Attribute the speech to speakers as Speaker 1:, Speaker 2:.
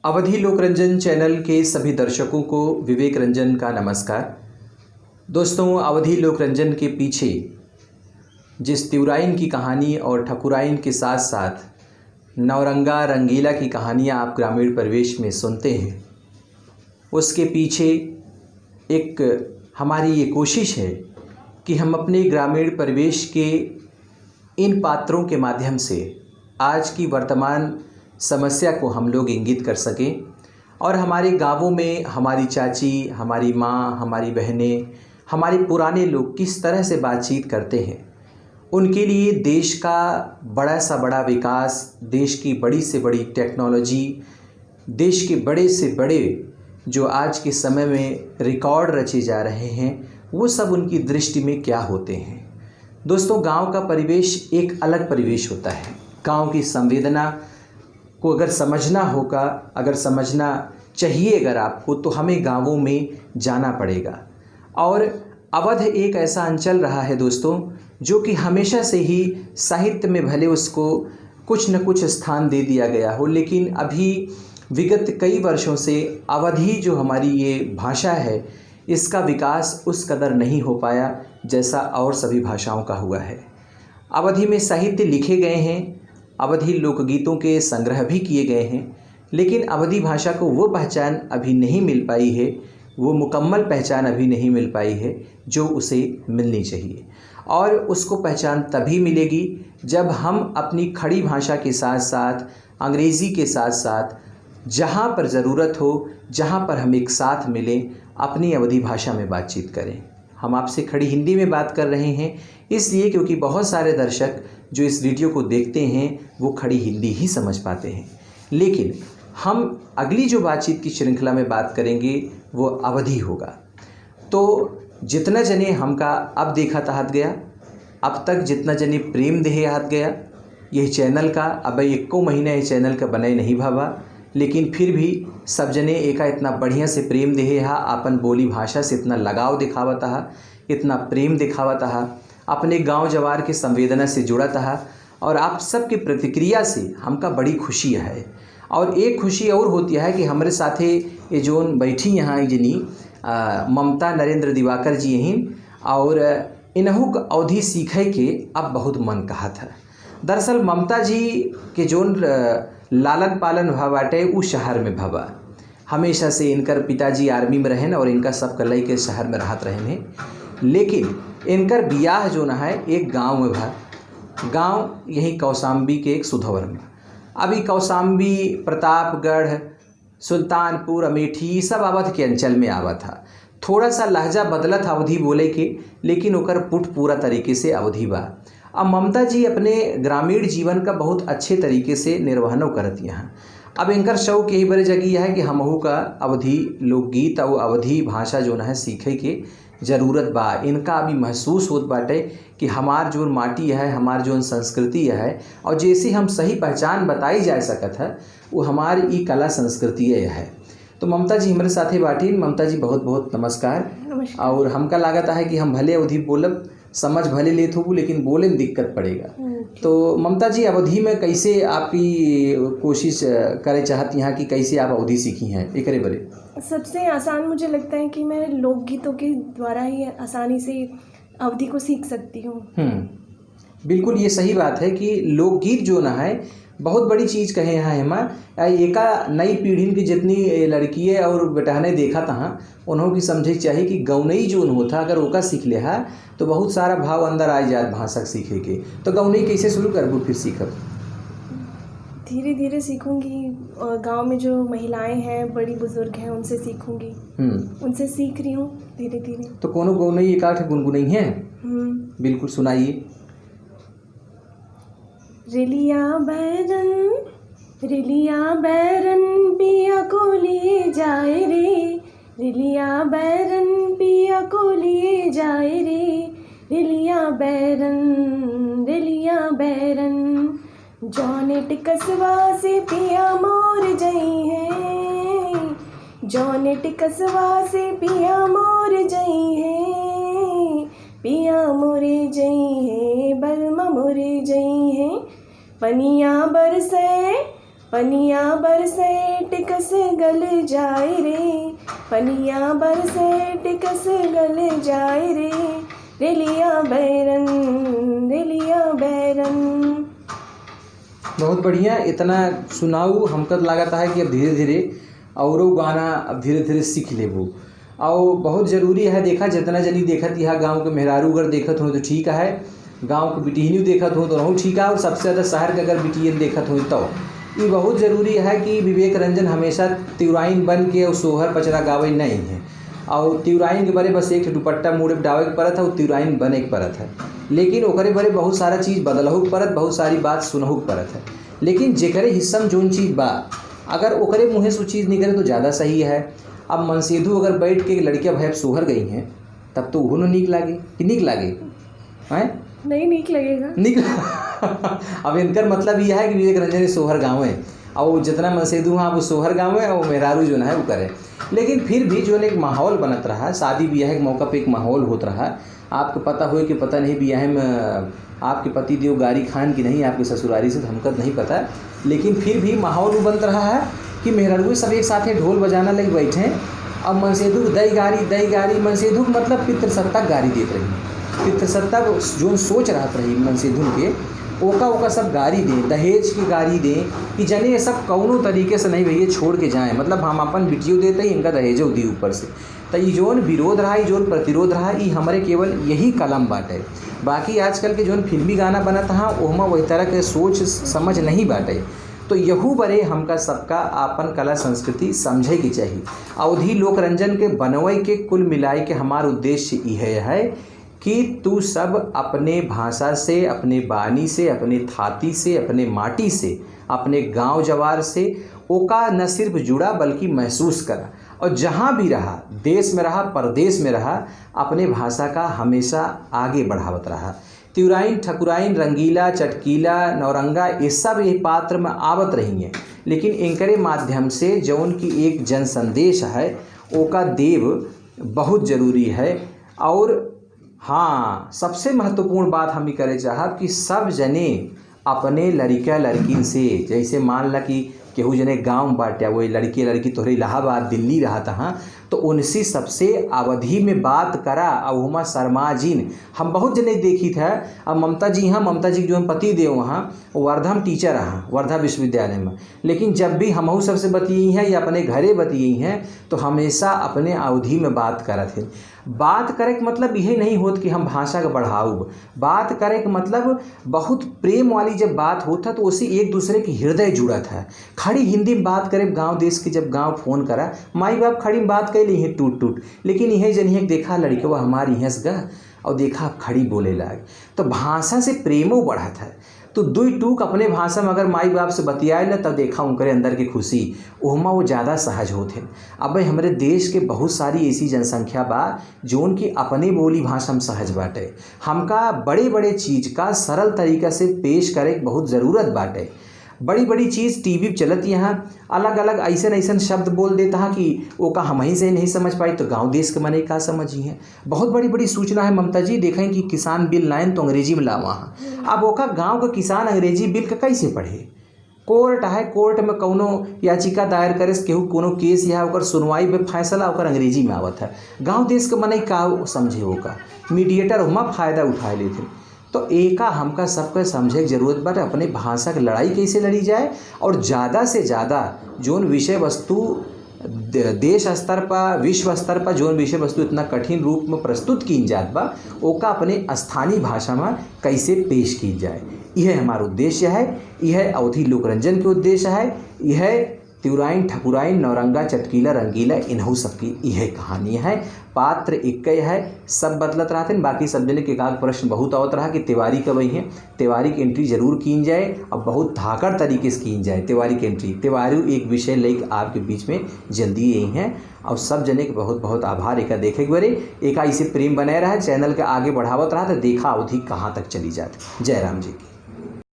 Speaker 1: अवधि लोकरंजन चैनल के सभी दर्शकों को विवेक रंजन का नमस्कार। दोस्तों, अवधि लोकरंजन के पीछे जिस त्युराइन की कहानी और ठकुराइन के साथ साथ नवरंगा रंगीला की कहानियाँ आप ग्रामीण परिवेश में सुनते हैं, उसके पीछे एक हमारी ये कोशिश है कि हम अपने ग्रामीण परिवेश के इन पात्रों के माध्यम से आज की वर्तमान समस्या को हम लोग इंगित कर सकें और हमारे गांवों में हमारी चाची, हमारी माँ, हमारी बहनें, हमारे पुराने लोग किस तरह से बातचीत करते हैं, उनके लिए देश का बड़ा सा बड़ा विकास, देश की बड़ी से बड़ी टेक्नोलॉजी, देश के बड़े से बड़े जो आज के समय में रिकॉर्ड रचे जा रहे हैं, वो सब उनकी दृष्टि में क्या होते हैं। दोस्तों, गांव का परिवेश एक अलग परिवेश होता है। गांव की संवेदना को अगर समझना होगा, अगर समझना चाहिए अगर आपको, तो हमें गांवों में जाना पड़ेगा। और अवध एक ऐसा अंचल रहा है दोस्तों, जो कि हमेशा से ही साहित्य में भले उसको कुछ न कुछ स्थान दे दिया गया हो, लेकिन अभी विगत कई वर्षों से अवधी जो हमारी ये भाषा है, इसका विकास उस कदर नहीं हो पाया जैसा और सभी भाषाओं का हुआ है। अवधि में साहित्य लिखे गए हैं, अवधि लोकगीतों के संग्रह भी किए गए हैं, लेकिन अवधि भाषा को वो पहचान अभी नहीं मिल पाई है, वो मुकम्मल पहचान अभी नहीं मिल पाई है जो उसे मिलनी चाहिए। और उसको पहचान तभी मिलेगी जब हम अपनी खड़ी भाषा के साथ साथ अंग्रेज़ी के साथ साथ जहाँ पर ज़रूरत हो, जहाँ पर हम एक साथ मिलें, अपनी अवधि भाषा में बातचीत करें। हम आपसे खड़ी हिंदी में बात कर रहे हैं इसलिए क्योंकि बहुत सारे दर्शक जो इस वीडियो को देखते हैं वो खड़ी हिंदी ही समझ पाते हैं, लेकिन हम अगली जो बातचीत की श्रृंखला में बात करेंगे वो अवधि होगा। तो जितना जने हमका अब देखा तहत गया, अब तक जितना जने प्रेम देहे हाथ गया, यह चैनल का अब 1 महीना ये चैनल का बने नहीं भावा, लेकिन फिर भी सब जने एका इतना बढ़िया से प्रेम देहे हा, अपन बोली भाषा से इतना लगाव दिखावत हा, इतना प्रेम दिखावत हा, अपने गांव जवार के संवेदना से जुड़त हा, और आप सबकी प्रतिक्रिया से हमका बड़ी खुशी है। और एक खुशी और होती है कि हमारे साथे ये जोन बैठी यहाँ जनी ममता नरेंद्र दिवाकर जी यहीं, और इन्हों अवधि सीखे के अब बहुत मन कहा था। दरअसल ममता जी के जोन लालन पालन भा बाटे उ शहर में भवा, हमेशा से इनकर पिताजी आर्मी में रहन और इनका सब कलई के शहर में रहत रहन है, लेकिन इनकर बियाह जो न है एक गांव में भा, गांव यही कौसाम्बी के एक सुधवर में। अभी कौसाम्बी, प्रतापगढ़, सुल्तानपुर, अमेठी सब अवध के अंचल में आवा था। थोड़ा सा लहजा बदलत अवधि बोले के, लेकिन ओकर पुट पूरा तरीके से अवधि बा। अब ममता जी अपने ग्रामीण जीवन का बहुत अच्छे तरीके से निर्वहनो करत यहाँ। अब इनकर शौक यही बड़े जगह है कि हमहू का अवधि लोकगीत और अवधि भाषा जो है सीखे के ज़रूरत बा। इनका अभी महसूस होत बाटे कि हमार जो माटी है, हमार जो संस्कृति है, और जैसी हम सही पहचान बताई जा सकत है वो हमारी ई कला संस्कृति है। तो ममता जी हमारे साथे बाटीन। ममता जी बहुत बहुत नमस्कार। और हमका लागत है कि हम भले अवधि बोलब, समझ भले लेत हो, लेकिन बोले में दिक्कत पड़ेगा। तो ममता जी, अवधि में कैसे आपकी कोशिश करे चाहत यहाँ कि कैसे आप अवधि सीखी हैं एक बड़े?
Speaker 2: सबसे आसान मुझे लगता है कि मैं लोकगीतों के द्वारा ही आसानी से अवधि को सीख सकती हूँ।
Speaker 1: बिल्कुल, ये सही बात है कि लोकगीत जो ना है बहुत बड़ी चीज़ कहे हैं हमार। एका नई पीढ़ी की जितनी लड़की है और बेटहने देखा तहाँ उन्हों की समझे चाहिए कि गौनई जो होता अगर ओका सीख ले है तो बहुत सारा भाव अंदर आ जात भाषा सीखे के। तो गौनई कैसे शुरू करबू फिर सीखब?
Speaker 2: धीरे धीरे सीखूंगी। गांव में जो महिलाएं हैं, बड़ी बुजुर्ग हैं, उनसे सीखूंगी। उनसे सीख रही हूँ धीरे धीरे।
Speaker 1: तो कोनो गौनई एक आठ गुनगुनई है? बिल्कुल, सुनाइए।
Speaker 2: रिलिया बैरन पिया को लिए जाए रे, रिलिया बैरन पिया को लिए जाए रे, रिलिया बैरन जौनेट कसवा से पिया मोर जई है, जौनेट कसवा से पिया मोर जई है, पिया मोरे जई है, बलमा मोरे जई है। पनिया बरसे टिक टिकस गल जाए रे, पनिया बरसे टिकस गल जाए रे, रेलिया बैरन रेलिया बैरन।
Speaker 1: बहुत बढ़िया। इतना सुनाऊ हमको लागता है कि अब धीरे धीरे औरो गाना अब धीरे धीरे सीख लेबू। और बहुत ज़रूरी है, देखा जितना जनी देखत यहाँ गांव के मेहरारू अगर देखत हो तो ठीक है, गांव के बिटिहनी देखत हो तो रहू ठीक है, और सबसे ज़्यादा शहर के अगर बिटियन देखत हो तो ये बहुत ज़रूरी है कि विवेक रंजन हमेशा तिवराइन बन के और सोहर पचरा गावे नहीं है। और तिवराइन के बारे बस एक दुपट्टा मुड़े डावे के परत है, और तिवराइन बने के परत है, लेकिन ओकरे बारे बहुत सारा चीज़ बदलहू के परत, बहुत सारी बात सुनहू के परत है। लेकिन जेकरे हिस्सा में जोन चीज़ बा अगर ओकरे मुँहे से चीज़ निकले तो ज़्यादा सही है। अब मनसेधु अगर बैठ के लड़कियाँ भैया सोहर गई हैं तब तो वो नीक लागे कि नीक लागे हैं?
Speaker 2: नहीं नीक लगेगा,
Speaker 1: नीक अब इनकर मतलब यह है कि विवेक रंजन सोहर गाँव है, और जितना मनसेधु हाँ वो सोहर गाँव है और मेहरारू जो है वो करे। लेकिन फिर भी जो एक माहौल बनत रहा, शादी ब्याह के मौका पे एक माहौल होता रहा। आपको पता हो कि पता नहीं ब्याह में आपके पति देव गारी खान की नहीं, आपके ससुरारी से हमको नहीं पता, लेकिन फिर भी माहौल बनत रहा है कि मेहरारू सब एक साथ ढोल बजाना लग बैठे। अब मनसेधु दई गारी मनसेधु मतलब पितृसत्ता गारी देत रही, पितृसत्ता जो सोच रहा रही मनसेधु के ओका सब गारी दें, दहेज की गारी दें कि जने ये सब कौनो तरीके से नहीं भैया छोड़ के जाएं, मतलब हम अपन बिटियों देते ही इनका दहेजो दी ऊपर से। तो ये जोन विरोध रहा, जोन प्रतिरोध रहा, ये हमारे केवल यही कलम बाटे। बाकी आजकल के जोन फिल्मी गाना बनत हाँ ओहमा वही तरह के सोच समझ नहीं बाटे। तो यहू बरे हमका सबका आपन कला संस्कृति समझे की चाहिए। अवधि लोकरंजन के बनवई के कुल मिलाई के हमार उद्देश्य यह है कि तू सब अपने भाषा से, अपने बानी से, अपने थाती से, अपने माटी से, अपने गांव जवार से ओका न सिर्फ जुड़ा बल्कि महसूस करा, और जहाँ भी रहा, देश में रहा परदेश में रहा, अपने भाषा का हमेशा आगे बढ़ावत रहा। तिवराइन, ठकुराइन, रंगीला, चटकीला, नौरंगा ये सब ये पात्र में आवत रही हैं, लेकिन इनकरे माध्यम से जौन की एक जन संदेश है ओका देव बहुत ज़रूरी है। और हाँ, सबसे महत्वपूर्ण बात हम ही करे चाहब कि सब जने अपने लड़का लड़किन से, जैसे मान ला कि केहू जने गांव बाटे वही लड़की तोहरे इलाहाबाद दिल्ली रहा था, तो उनसे सबसे अवधि में बात करा। और हुमा शर्मा जीन हम बहुत जने देखी था। अब ममता जी हाँ, ममता जी जो हम पति देव वहाँ वर्धा में टीचर रहा, वर्धा विश्वविद्यालय में, लेकिन जब भी हमहू सबसे बतियई हैं या अपने घरे बतियई हैं तो हमेशा अपने अवधि में बात करत हैं। बात करे के मतलब यही नहीं होत कि हम भाषा का बढ़ाऊ, बात करे के मतलब बहुत प्रेम वाली जब बात होता तो उसी एक दूसरे की हृदय जुड़त है। खड़ी हिंदी में बात करे गांव देश की, जब गांव फ़ोन करा माई बाप खड़ी में बात कर ली है टूट, लेकिन यह जनिए देखा लड़के हमारी हंस गा और देखा खड़ी बोले लाग, तो भाषा से प्रेमो बढ़त है। तो दुई टूक अपने भाषा में अगर माई बाप से बतियाए ना तब देखा उनके अंदर की खुशी ओहमा वो ज़्यादा सहज होते। अब हमारे देश के बहुत सारी ऐसी जनसंख्या बा जोन की अपने बोली भाषा में सहज बाटे। हमका बड़े बड़े चीज़ का सरल तरीका से पेश करे के बहुत ज़रूरत बाटे। बड़ी बड़ी चीज़ टीवी पर चलत यहाँ अलग अलग ऐसे शब्द बोल देता है कि वो का हम ही से नहीं समझ पाई तो गांव देश के मने का समझी है। बहुत बड़ी बड़ी सूचना है ममता जी, देखें कि किसान बिल लाइन तो अंग्रेजी में लावा है। अब ओका गांव का किसान अंग्रेजी बिल का कैसे पढ़े? कोर्ट है, कोर्ट में कौनो याचिका दायर करे केहू कोनो केस या ओकर सुनवाई पे फैसला ओकर अंग्रेजी में आवत है। गाँव देश के मने का समझे होगा, मीडिएटर वहाँ फ़ायदा उठाए लेते। तो एका हमका सबका समझे की जरूरत बाटे अपने भाषा की लड़ाई कैसे लड़ी जाए, और ज़्यादा से ज़्यादा जोन विषय वस्तु देश स्तर पर विश्व स्तर पर जोन विषय वस्तु इतना कठिन रूप में प्रस्तुत की जात बा ओका अपने स्थानीय भाषा में कैसे पेश की जाए, यह हमारा उद्देश्य है। यह अवधि लोकरंजन के उद्देश्य है। यह तिवराइन, ठकुराइन, नौरंगा, चटकीला, रंगीला इन्हों सबकी यह कहानी है। पात्र एक है, सब बदलत रहते हैं। बाकी सब जने के एकाध प्रश्न बहुत आवत रहा कि तिवारी कब आई है, तिवारी की एंट्री जरूर की जाए और बहुत धाकड़ तरीके से की जाए तिवारी की एंट्री। तिवारी एक विषय लेकर आपके बीच में जल्दी यही हैं, और सब जने के बहुत बहुत आभार। एक देखे बरे एक ऐसे प्रेम बनाए रहा, चैनल के आगे बढ़ावत रहा तो देखा अवधि कहाँ तक चली जाती। जय राम जी की।